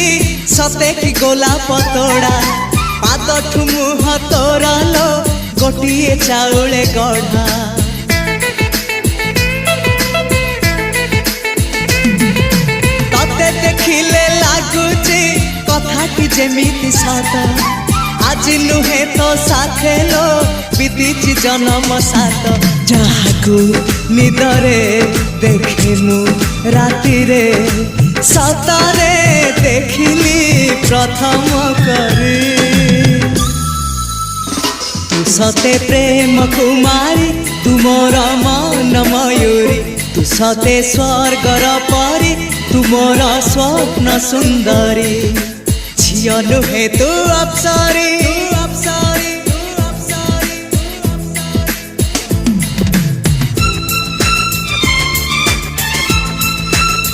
आखि सते कि गोलाप तोड़ा पाद मुह तोर लो गोटे चाउले गढ़ा तते देखिले लगुची कथाटी जेमिति सत आज नुहे तो साथे लो बीतीची जन्म सात जहाकू निदरे देखे मु राति रे सतरे देखिली प्रथम करी तू सते प्रेम कुमारी तू मोर मन मयूरी तू सते स्वर्गर परी तू मोर स्वप्न सुंदरी झियो नुहे तू अप्सरी।